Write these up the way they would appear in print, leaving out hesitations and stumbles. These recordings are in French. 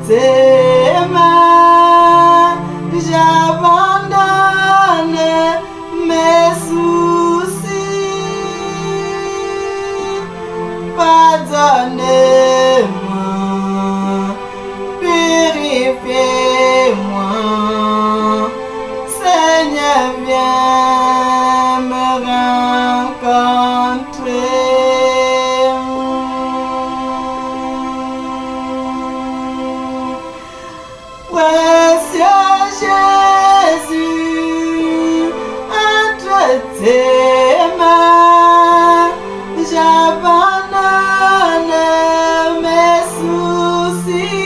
tes mains, j'abandonne mes soucis. Pardonnez-moi, purifiez-moi. Seigneur, viens me rencontrer. Précieux Jésus, entre tes mains, j'abandonne mes soucis.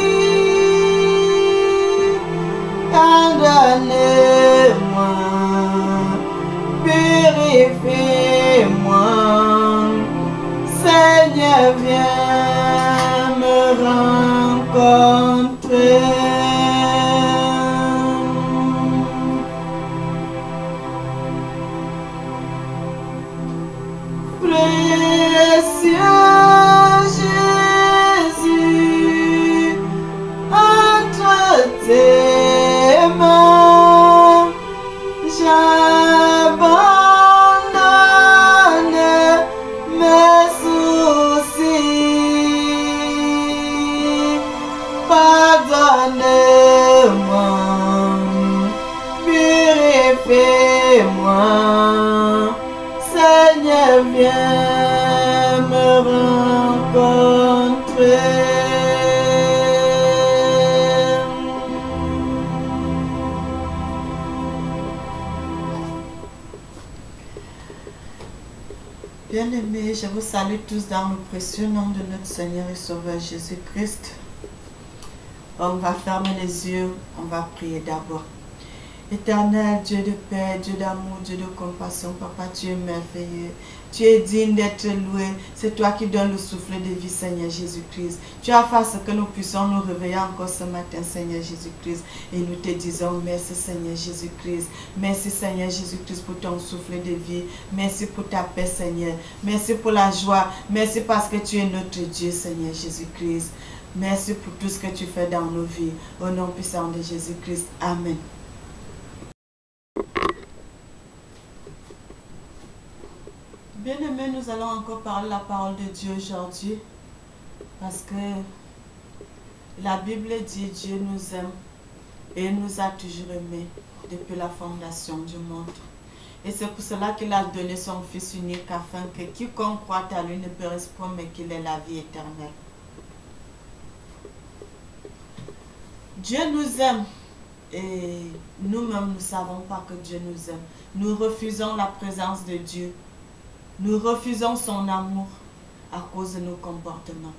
Pardonnez-moi, purifiez-moi. Seigneur, viens me rencontrer. Précieux Jésus, entre tes mains, j'abandonne mes soucis. Pardonnez-moi, purifiez-moi. Seigneur, viens me rencontrer. Bien-aimés, je vous salue tous dans le précieux nom de notre Seigneur et Sauveur Jésus-Christ. On va fermer les yeux, on va prier d'abord. Éternel, Dieu de paix, Dieu d'amour, Dieu de compassion, Papa, tu es merveilleux. Tu es digne d'être loué. C'est toi qui donnes le souffle de vie, Seigneur Jésus-Christ. Tu as fait ce que nous puissions nous réveiller encore ce matin, Seigneur Jésus-Christ. Et nous te disons merci, Seigneur Jésus-Christ. Merci, Seigneur Jésus-Christ, pour ton souffle de vie. Merci pour ta paix, Seigneur. Merci pour la joie. Merci parce que tu es notre Dieu, Seigneur Jésus-Christ. Merci pour tout ce que tu fais dans nos vies. Au nom puissant de Jésus-Christ. Amen. Bien-aimés, nous allons encore parler la parole de Dieu aujourd'hui parce que la Bible dit Dieu nous aime et nous a toujours aimés depuis la fondation du monde. Et c'est pour cela qu'il a donné son Fils unique afin que quiconque croit à lui ne périsse point mais qu'il ait la vie éternelle. Dieu nous aime et nous-mêmes ne savons pas que Dieu nous aime. Nous refusons la présence de Dieu. Nous refusons son amour à cause de nos comportements.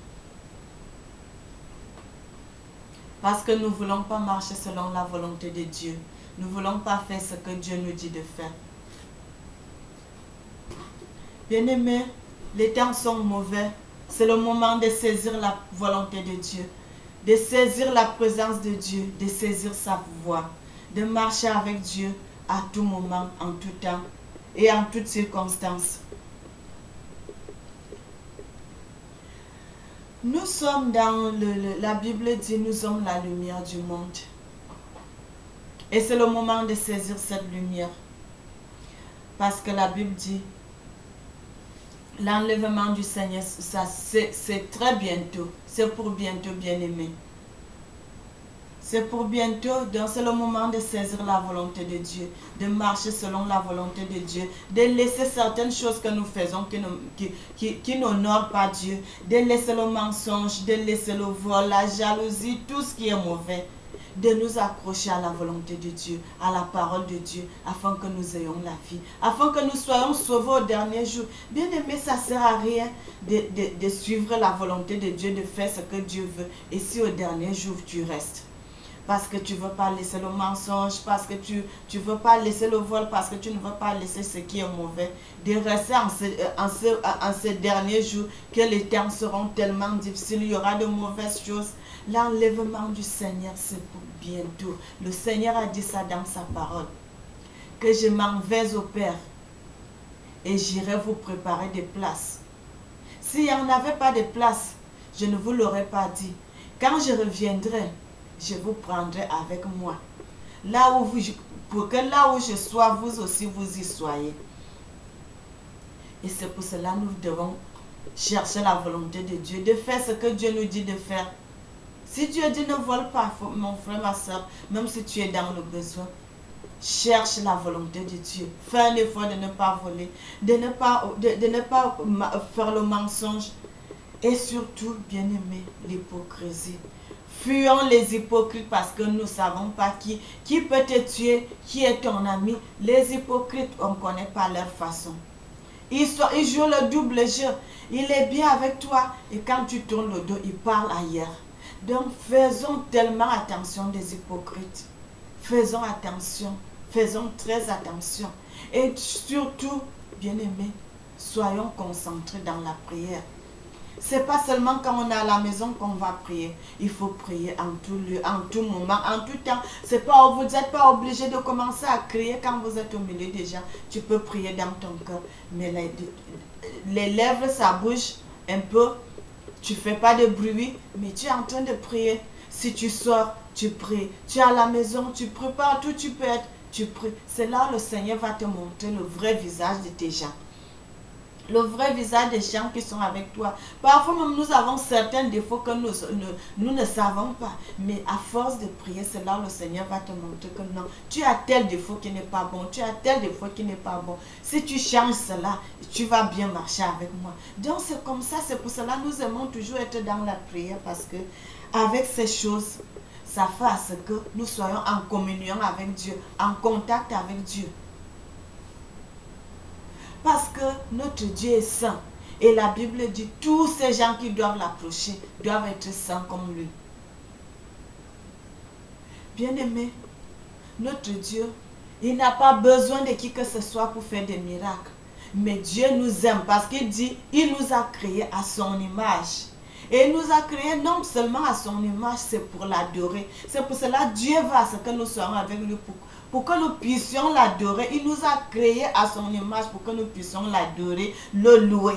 Parce que nous ne voulons pas marcher selon la volonté de Dieu. Nous ne voulons pas faire ce que Dieu nous dit de faire. Bien-aimés, les temps sont mauvais. C'est le moment de saisir la volonté de Dieu. De saisir la présence de Dieu. De saisir sa voix. De marcher avec Dieu à tout moment, en tout temps et en toutes circonstances. Nous sommes dans la Bible dit nous sommes la lumière du monde. Et c'est le moment de saisir cette lumière. Parce que la Bible dit l'enlèvement du Seigneur, c'est très bientôt. C'est pour bientôt, bien-aimé. C'est pour bientôt, donc c'est le moment de saisir la volonté de Dieu, de marcher selon la volonté de Dieu, de laisser certaines choses que nous faisons qui n'honorent pas Dieu, de laisser le mensonge, de laisser le vol, la jalousie, tout ce qui est mauvais, de nous accrocher à la volonté de Dieu, à la parole de Dieu, afin que nous ayons la vie, afin que nous soyons sauvés au dernier jour. Bien aimé, ça ne sert à rien de suivre la volonté de Dieu, de faire ce que Dieu veut, et si au dernier jour tu restes. Parce que tu ne veux pas laisser le mensonge, parce que tu ne veux pas laisser le vol, parce que tu ne veux pas laisser ce qui est mauvais. De rester en ces derniers jours, que les temps seront tellement difficiles, il y aura de mauvaises choses. L'enlèvement du Seigneur, c'est pour bientôt. Le Seigneur a dit ça dans sa parole. Que je m'en vais au Père et j'irai vous préparer des places. S'il n'y en avait pas de place, je ne vous l'aurais pas dit. Quand je reviendrai, je vous prendrai avec moi. Là où pour que là où je sois, vous aussi vous y soyez. Et c'est pour cela que nous devons chercher la volonté de Dieu, de faire ce que Dieu nous dit de faire. Si Dieu dit ne vole pas, mon frère, ma soeur, même si tu es dans le besoin, cherche la volonté de Dieu. Fais un effort de ne pas voler, de ne pas faire le mensonge. Et surtout, bien-aimé, l'hypocrisie. Fuyons les hypocrites parce que nous ne savons pas qui peut te tuer, qui est ton ami. Les hypocrites, on ne connaît pas leur façon. Ils jouent le double jeu. Il est bien avec toi et quand tu tournes le dos, il parle ailleurs. Donc, faisons tellement attention des hypocrites. Faisons attention. Faisons très attention. Et surtout, bien-aimés, soyons concentrés dans la prière. C'est pas seulement quand on est à la maison qu'on va prier. Il faut prier en tout lieu, en tout moment, en tout temps. Vous n'êtes pas obligé de commencer à crier quand vous êtes au milieu des gens. Tu peux prier dans ton cœur. Mais les lèvres, ça bouge un peu. Tu ne fais pas de bruit, mais tu es en train de prier. Si tu sors, tu pries. Tu es à la maison, tu pries. Partout tu peux être, tu pries. C'est là où le Seigneur va te montrer le vrai visage de tes gens. Le vrai visage des gens qui sont avec toi. Parfois même nous avons certains défauts que nous ne savons pas. Mais à force de prier, c'est là où le Seigneur va te montrer que non, tu as tel défaut qui n'est pas bon. Tu as tel défaut qui n'est pas bon. Si tu changes cela, tu vas bien marcher avec moi. Donc c'est comme ça, c'est pour cela que nous aimons toujours être dans la prière. Parce que avec ces choses, ça fait à ce que nous soyons en communion avec Dieu, en contact avec Dieu. Parce que notre Dieu est saint. Et la Bible dit, tous ces gens qui doivent l'approcher doivent être saints comme lui. Bien-aimé, notre Dieu, il n'a pas besoin de qui que ce soit pour faire des miracles. Mais Dieu nous aime parce qu'il dit, il nous a créés à son image. Et il nous a créés non seulement à son image, c'est pour l'adorer. C'est pour cela que Dieu va à ce que nous soyons avec lui pour que nous puissions l'adorer. Il nous a créés à son image pour que nous puissions l'adorer, le louer.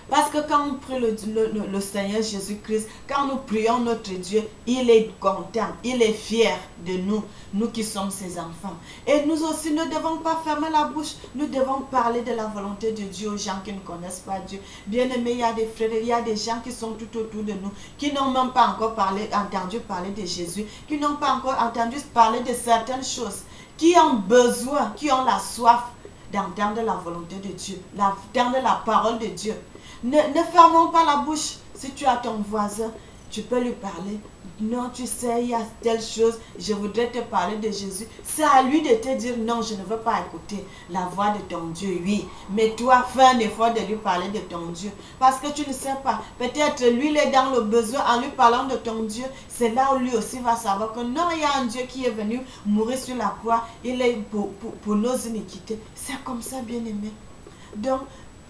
Parce que quand on prie le Seigneur Jésus-Christ, quand nous prions notre Dieu, il est content, il est fier de nous, nous qui sommes ses enfants. Et nous aussi ne devons pas fermer la bouche, nous devons parler de la volonté de Dieu aux gens qui ne connaissent pas Dieu. Bien-aimés, il y a des frères, il y a des gens qui sont tout autour de nous, qui n'ont même pas encore entendu parler de Jésus, qui n'ont pas encore entendu parler de certaines choses, qui ont besoin, qui ont la soif d'entendre la volonté de Dieu, d'entendre la parole de Dieu. Ne fermons pas la bouche. Si tu as ton voisin, tu peux lui parler. Non, tu sais, il y a telle chose, je voudrais te parler de Jésus. C'est à lui de te dire non, je ne veux pas écouter la voix de ton Dieu, oui. Mais toi, fais un effort de lui parler de ton Dieu. Parce que tu ne sais pas, peut-être lui, il est dans le besoin en lui parlant de ton Dieu. C'est là où lui aussi va savoir que non, il y a un Dieu qui est venu mourir sur la croix. Il est pour nos iniquités. C'est comme ça, bien-aimé. Donc,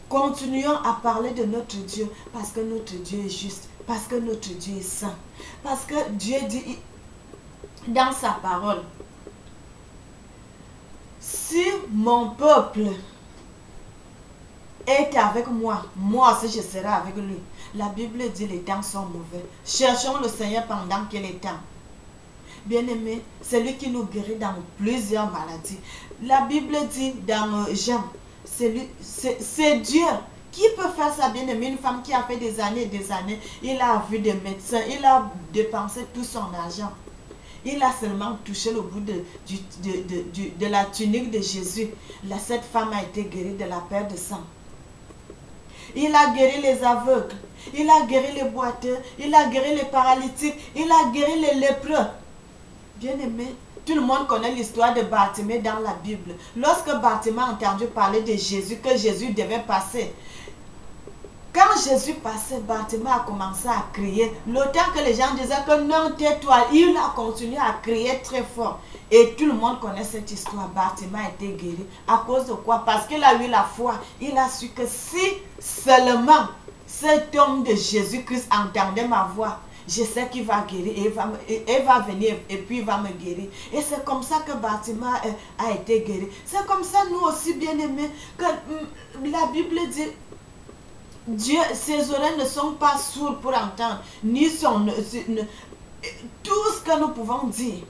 continuons à parler de notre Dieu parce que notre Dieu est juste, parce que notre Dieu est saint, parce que Dieu dit dans sa parole, si mon peuple est avec moi, moi aussi je serai avec lui. La Bible dit les temps sont mauvais. Cherchons le Seigneur pendant qu'il est temps. Bien-aimé, c'est lui qui nous guérit dans plusieurs maladies. La Bible dit dans Jean, c'est Dieu qui peut faire ça, bien-aimé. Une femme qui a fait des années et des années, il a vu des médecins, il a dépensé tout son argent. Il a seulement touché le bout de la tunique de Jésus. Cette femme a été guérie de la perte de sang. Il a guéri les aveugles, il a guéri les boiteux, il a guéri les paralytiques, il a guéri les lépreux. Bien-aimé, tout le monde connaît l'histoire de Bartimée dans la Bible. Lorsque Bartimée a entendu parler de Jésus, que Jésus devait passer. Quand Jésus passait, Bartimée a commencé à crier. L'autant que les gens disaient que non, tais-toi, il a continué à crier très fort. Et tout le monde connaît cette histoire. Bartimée a été guéri. À cause de quoi? Parce qu'il a eu la foi. Il a su que si seulement cet homme de Jésus-Christ entendait ma voix, je sais qu'il va guérir et il va venir et puis il va me guérir. Et c'est comme ça que Bartimée a été guéri. C'est comme ça nous aussi, bien-aimés, que la Bible dit, Dieu, ses oreilles ne sont pas sourdes pour entendre, ni tout ce que nous pouvons dire.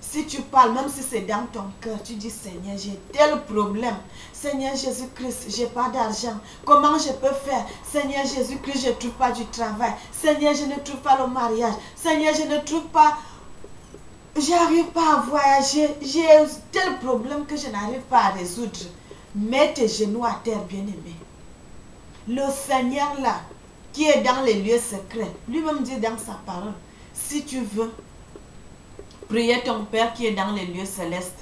Si tu parles, même si c'est dans ton cœur, tu dis Seigneur, j'ai tel problème. Seigneur Jésus-Christ, j'ai pas d'argent. Comment je peux faire? Seigneur Jésus-Christ, je ne trouve pas du travail. Seigneur, je ne trouve pas le mariage. Seigneur, je ne trouve pas... J'arrive pas à voyager. J'ai tel problème que je n'arrive pas à résoudre. Mets tes genoux à terre, bien-aimé. Le Seigneur là, qui est dans les lieux secrets, lui-même dit dans sa parole, si tu veux prier ton Père qui est dans les lieux célestes,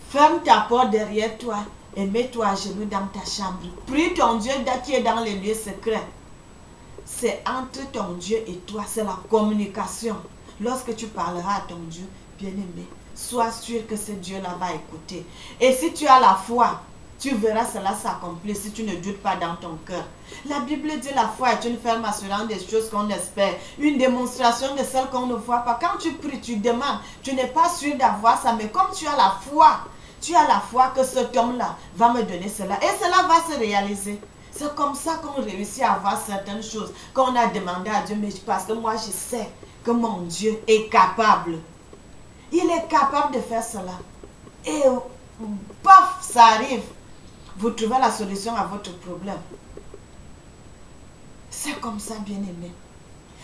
ferme ta porte derrière toi et mets-toi à genoux dans ta chambre. Prie ton Dieu qui est dans les lieux secrets. C'est entre ton Dieu et toi, c'est la communication. Lorsque tu parleras à ton Dieu, bien-aimé, sois sûr que ce Dieu-là va écouter. Et si tu as la foi, tu verras cela s'accomplir si tu ne doutes pas dans ton cœur. La Bible dit la foi est une ferme assurance des choses qu'on espère, une démonstration de celles qu'on ne voit pas. Quand tu pries, tu demandes, tu n'es pas sûr d'avoir ça, mais comme tu as la foi que cet homme-là va me donner cela et cela va se réaliser. C'est comme ça qu'on réussit à avoir certaines choses qu'on a demandé à Dieu, mais parce que moi je sais que mon Dieu est capable. Il est capable de faire cela. Et paf, ça arrive. Vous trouvez la solution à votre problème. C'est comme ça, bien-aimé.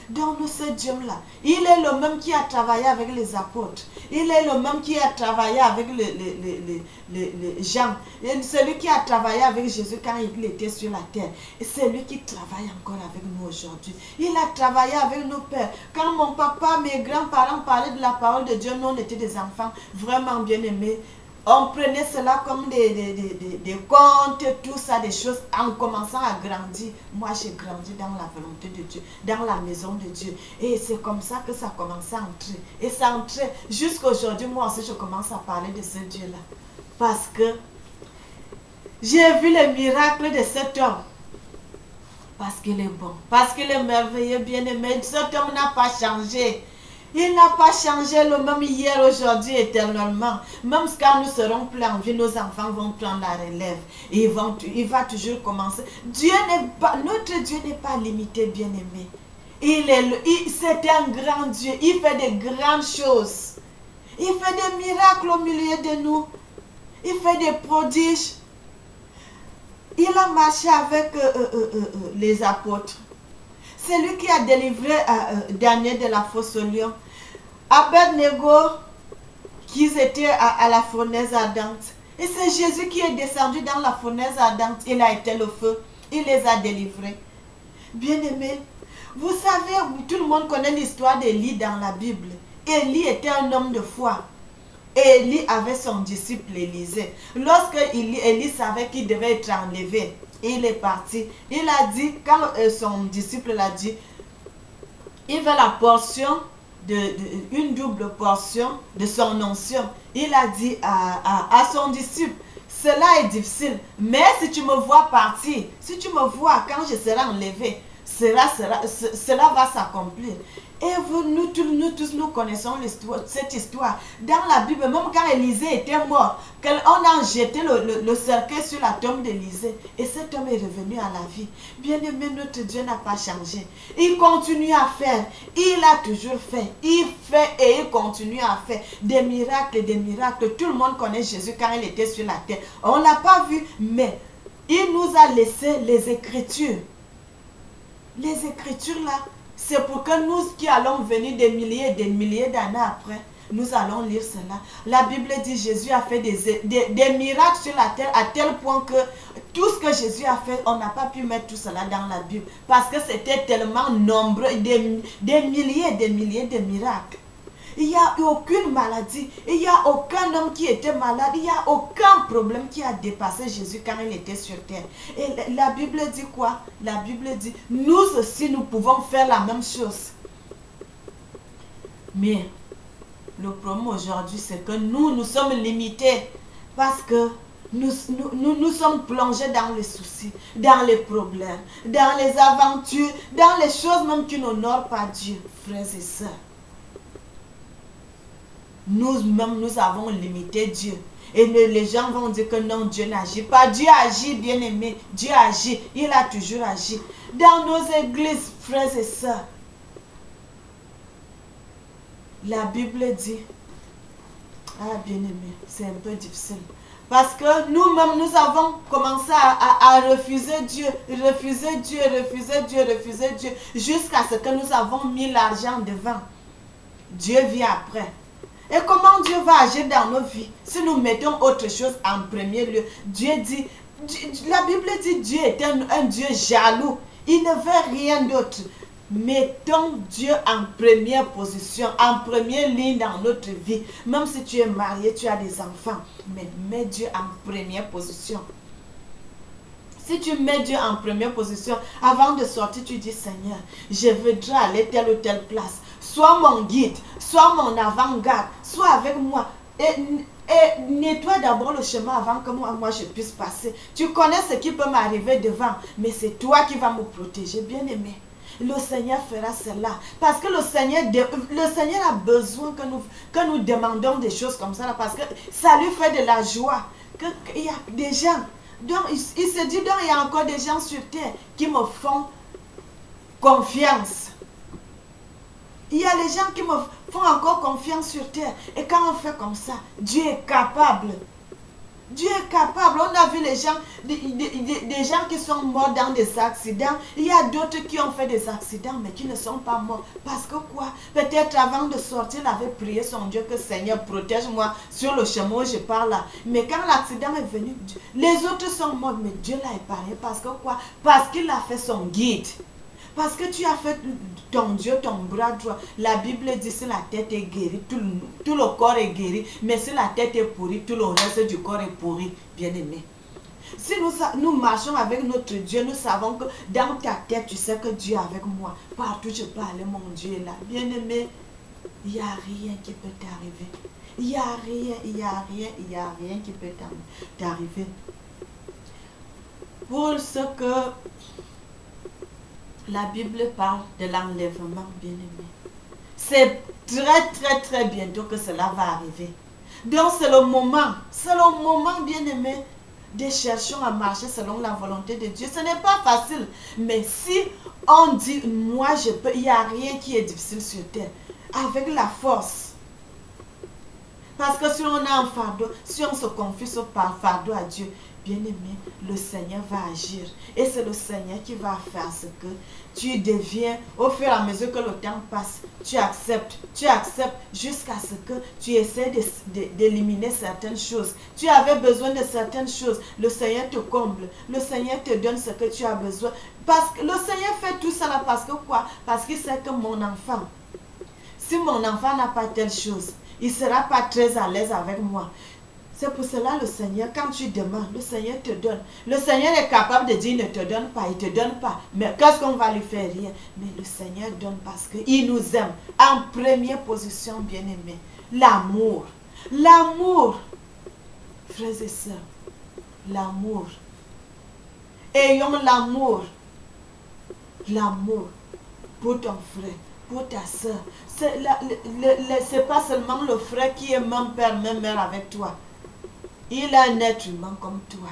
Donc, ce Dieu-là, il est le même qui a travaillé avec les apôtres. Il est le même qui a travaillé avec les gens. Celui qui a travaillé avec Jésus quand il était sur la terre. Et c'est lui qui travaille encore avec nous aujourd'hui. Il a travaillé avec nos pères. Quand mon papa, mes grands-parents parlaient de la parole de Dieu, nous, on était des enfants vraiment bien-aimés. On prenait cela comme des contes, tout ça, des choses, en commençant à grandir. Moi, j'ai grandi dans la volonté de Dieu, dans la maison de Dieu. Et c'est comme ça que ça commençait à entrer. Et ça entrait jusqu'à aujourd'hui. Moi aussi, je commence à parler de ce Dieu-là. Parce que j'ai vu le miracle de cet homme. Parce qu'il est bon, parce qu'il est merveilleux, bien-aimé. Cet homme n'a pas changé. Il n'a pas changé le même hier, aujourd'hui, éternellement. Même quand nous serons plus en vie, nos enfants vont prendre la relève. Et il va toujours commencer. Notre Dieu n'est pas limité, bien-aimé. C'est un grand Dieu. Il fait de grandes choses. Il fait des miracles au milieu de nous. Il fait des prodiges. Il a marché avec les apôtres. C'est lui qui a délivré Daniel de la fosse au lion. Abed-Nego, qui étaient à la fournaise ardente. Et c'est Jésus qui est descendu dans la fournaise ardente. Il a été le feu. Il les a délivrés. Bien-aimés, vous savez, tout le monde connaît l'histoire d'Élie dans la Bible. Élie était un homme de foi. Élie avait son disciple Élisée. Lorsque Élie savait qu'il devait être enlevé, il est parti. Il a dit, quand son disciple l'a dit, il veut la portion, une double portion de son onction. Il a dit à son disciple, cela est difficile, mais si tu me vois partir, si tu me vois quand je serai enlevé, cela va s'accomplir. Et nous tous, nous connaissons cette histoire. Dans la Bible, même quand Élisée était mort, on a jeté le cercueil sur la tombe d'Élisée. Et cet homme est revenu à la vie. Bien aimé, notre Dieu n'a pas changé. Il continue à faire. Il a toujours fait. Il fait et il continue à faire des miracles et des miracles. Tout le monde connaît Jésus quand il était sur la terre. On ne l'a pas vu, mais il nous a laissé les Écritures. Les Écritures là, c'est pour que nous qui allons venir des milliers et des milliers d'années après, nous allons lire cela. La Bible dit Jésus a fait des miracles sur la terre à tel point que tout ce que Jésus a fait, on n'a pas pu mettre tout cela dans la Bible. Parce que c'était tellement nombreux, des milliers et des milliers de miracles. Il n'y a eu aucune maladie, il n'y a aucun homme qui était malade, il n'y a aucun problème qui a dépassé Jésus quand il était sur terre. Et la Bible dit quoi? La Bible dit, nous aussi nous pouvons faire la même chose. Mais le problème aujourd'hui, c'est que nous sommes limités parce que nous sommes plongés dans les soucis, dans les problèmes, dans les aventures, dans les choses même qui n'honorent pas Dieu, frères et sœurs. nous-mêmes, nous avons limité Dieu. Et les gens vont dire que non, Dieu n'agit pas. Dieu agit, bien-aimé. Dieu agit. Il a toujours agi. Dans nos églises, frères et sœurs, la Bible dit, ah bien-aimé, c'est un peu difficile. Parce que nous-mêmes, nous avons commencé à refuser Dieu, refuser Dieu, refuser Dieu, refuser Dieu, jusqu'à ce que nous avons mis l'argent devant. Dieu vient après. Et comment Dieu va agir dans nos vies si nous mettons autre chose en premier lieu? Dieu dit, la Bible dit Dieu est un Dieu jaloux. Il ne veut rien d'autre. Mettons Dieu en première position, en première ligne dans notre vie. Même si tu es marié, tu as des enfants, mais mets Dieu en première position. Si tu mets Dieu en première position, avant de sortir, tu dis, Seigneur, je voudrais aller telle ou telle place. Sois mon guide, sois mon avant-garde, sois avec moi. Et nettoie d'abord le chemin avant que moi je puisse passer. Tu connais ce qui peut m'arriver devant, mais c'est toi qui vas me protéger, bien-aimé. Le Seigneur fera cela. Parce que le Seigneur a besoin que nous demandions des choses comme ça. Parce que ça lui fait de la joie. Il y a des gens. Donc, il se dit, donc il y a encore des gens sur terre qui me font confiance. Il y a les gens qui me font encore confiance sur terre. Et quand on fait comme ça, Dieu est capable. Dieu est capable. On a vu les gens, des gens qui sont morts dans des accidents. Il y a d'autres qui ont fait des accidents, mais qui ne sont pas morts. Parce que quoi? Peut-être avant de sortir, il avait prié son Dieu que Seigneur, protège-moi sur le chemin où je pars là. Mais quand l'accident est venu, les autres sont morts, mais Dieu l'a épargné. Parce que quoi? Parce qu'il a fait son guide. Parce que tu as fait ton Dieu, ton bras droit. La Bible dit si la tête est guérie, tout le corps est guéri. Mais si la tête est pourrie, tout le reste du corps est pourri, bien-aimé. Si nous marchons avec notre Dieu, nous savons que dans ta tête, tu sais que Dieu est avec moi. Partout je peux aller, mon Dieu est là. Bien-aimé, il n'y a rien qui peut t'arriver. Il n'y a rien qui peut t'arriver. Pour ce que la Bible parle de l'enlèvement, bien-aimé. C'est très bientôt que cela va arriver. Donc c'est le moment, bien-aimé, de chercher à marcher selon la volonté de Dieu. Ce n'est pas facile, mais si on dit, moi je peux, il n'y a rien qui est difficile sur terre. Avec la force. Parce que si on a un fardeau, si on se confie par fardeau à Dieu, bien-aimé, le Seigneur va agir. Et c'est le Seigneur qui va faire ce que tu deviens, au fur et à mesure que le temps passe, tu acceptes jusqu'à ce que tu essaies d'éliminer certaines choses. Tu avais besoin de certaines choses. Le Seigneur te comble. Le Seigneur te donne ce que tu as besoin. Parce que le Seigneur fait tout ça là parce que quoi? Parce qu'il sait que mon enfant, si mon enfant n'a pas telle chose, il ne sera pas très à l'aise avec moi. C'est pour cela le Seigneur, quand tu demandes, le Seigneur te donne. Le Seigneur est capable de dire, il ne te donne pas, il ne te donne pas. Mais qu'est-ce qu'on va lui faire? Rien. Mais le Seigneur donne parce qu'il nous aime. En première position, bien-aimé, l'amour. L'amour, frères et sœurs, l'amour. Ayons l'amour. L'amour pour ton frère, pour ta soeur. C'est pas seulement le frère qui est même père, même mère avec toi. Il est un être humain comme toi.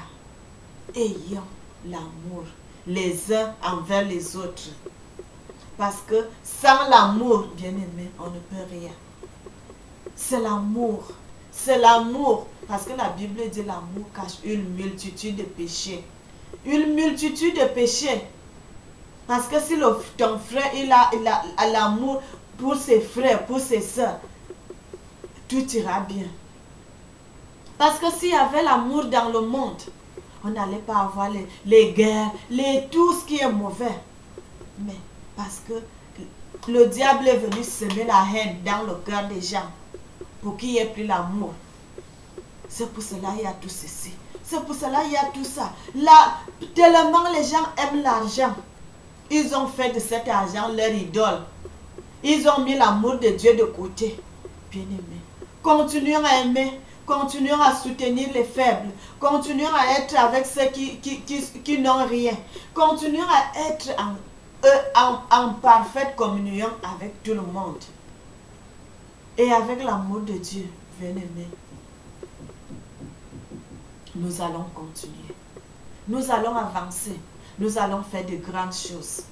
Ayons l'amour les uns envers les autres. Parce que sans l'amour, bien-aimé, on ne peut rien. C'est l'amour. C'est l'amour. Parce que la Bible dit l'amour cache une multitude de péchés. Une multitude de péchés. Parce que si ton frère il a l'amour pour ses frères, pour ses soeurs, tout ira bien. Parce que s'il y avait l'amour dans le monde, on n'allait pas avoir les guerres, tout ce qui est mauvais. Mais parce que le diable est venu semer la haine dans le cœur des gens pour qu'il n'y ait plus l'amour. C'est pour cela qu'il y a tout ceci. C'est pour cela qu'il y a tout ça. Là, tellement les gens aiment l'argent. Ils ont fait de cet argent leur idole. Ils ont mis l'amour de Dieu de côté. Bien-aimé, continuons à aimer. Continuons à soutenir les faibles. Continuons à être avec ceux qui n'ont rien. Continuons à être en parfaite communion avec tout le monde. Et avec l'amour de Dieu, bien-aimé, nous allons continuer. Nous allons avancer. Nous allons faire de grandes choses.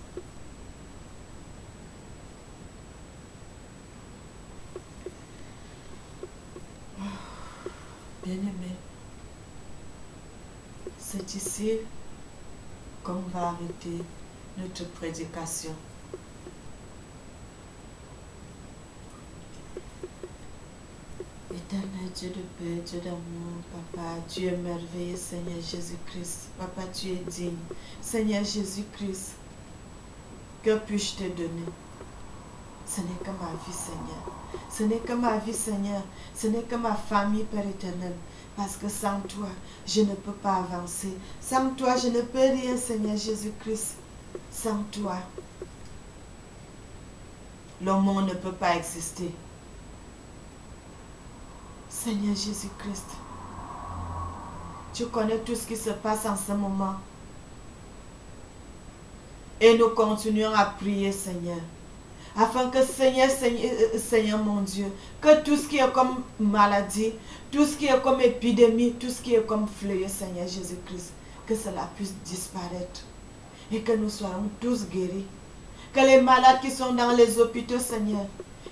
Bien-aimé, c'est ici qu'on va arrêter notre prédication. Éternel Dieu de paix, Dieu d'amour, Papa, tu es merveilleux, Seigneur Jésus-Christ. Papa, tu es digne. Seigneur Jésus-Christ, que puis-je te donner? Ce n'est que ma vie, Seigneur. Ce n'est que ma vie, Seigneur. Ce n'est que ma famille, Père éternel. Parce que sans toi, je ne peux pas avancer. Sans toi, je ne peux rien, Seigneur Jésus-Christ. Sans toi, le monde ne peut pas exister. Seigneur Jésus-Christ, tu connais tout ce qui se passe en ce moment. Et nous continuons à prier, Seigneur. Afin que, Seigneur mon Dieu, que tout ce qui est comme maladie, tout ce qui est comme épidémie, tout ce qui est comme fléau, Seigneur Jésus-Christ, que cela puisse disparaître. Et que nous soyons tous guéris. Que les malades qui sont dans les hôpitaux, Seigneur,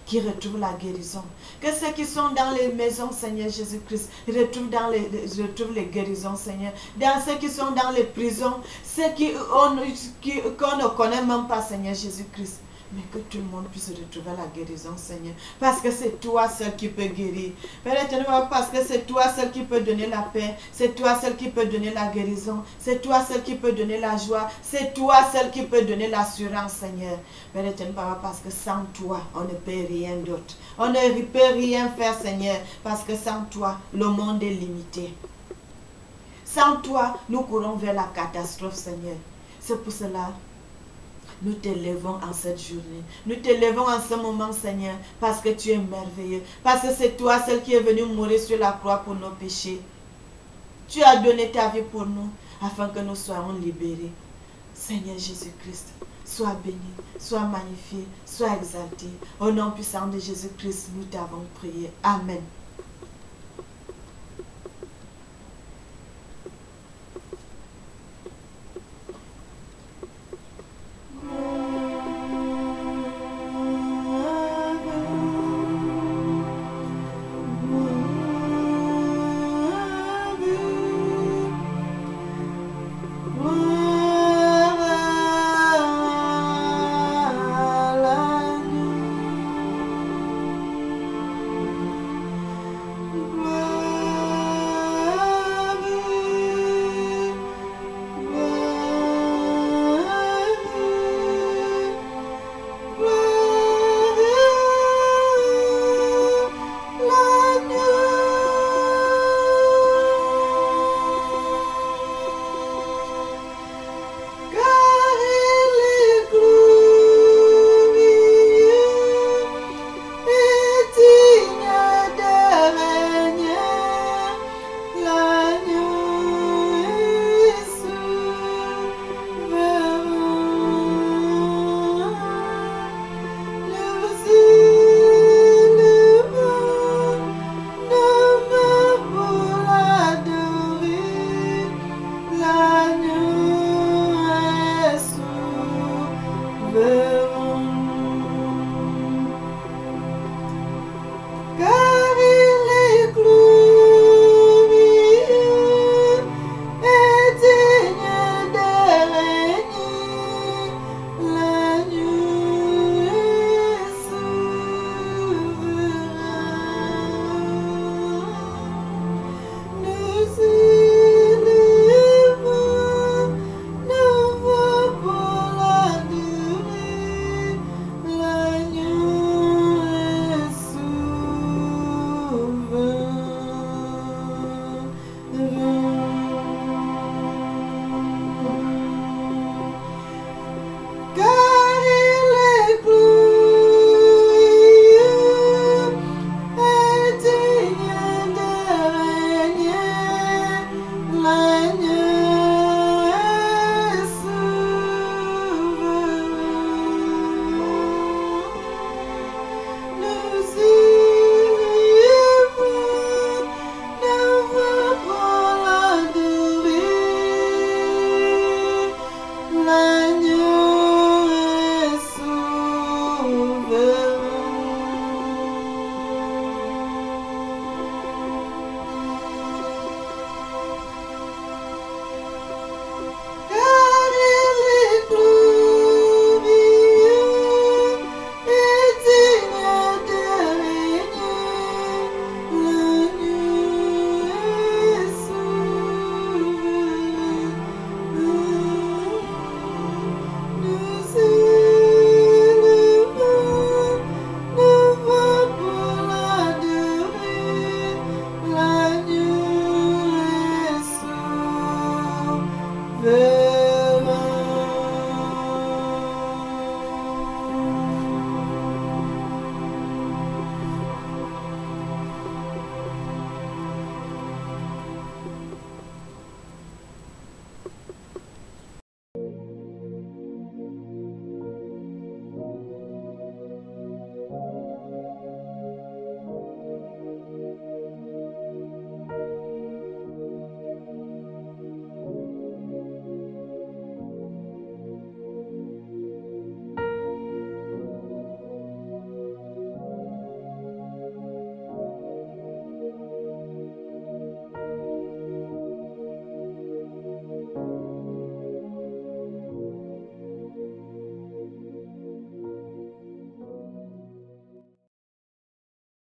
qui retrouvent la guérison. Que ceux qui sont dans les maisons, Seigneur Jésus-Christ, retrouvent les guérisons, Seigneur. Dans ceux qui sont dans les prisons, ceux qu'on ne connaît même pas, Seigneur Jésus-Christ. Mais que tout le monde puisse retrouver la guérison, Seigneur. Parce que c'est toi seul qui peux guérir. Père éternel, parce que c'est toi seul qui peut donner la paix. C'est toi seul qui peut donner la guérison. C'est toi seul qui peut donner la joie. C'est toi seul qui peut donner l'assurance, Seigneur. Père éternel, parce que sans toi, on ne peut rien d'autre. On ne peut rien faire, Seigneur. Parce que sans toi, le monde est limité. Sans toi, nous courons vers la catastrophe, Seigneur. C'est pour cela nous t'élevons en cette journée. Nous t'élevons en ce moment, Seigneur, parce que tu es merveilleux. Parce que c'est toi, celle qui est venue mourir sur la croix pour nos péchés. Tu as donné ta vie pour nous, afin que nous soyons libérés. Seigneur Jésus-Christ, sois béni, sois magnifié, sois exalté. Au nom puissant de Jésus-Christ, nous t'avons prié. Amen.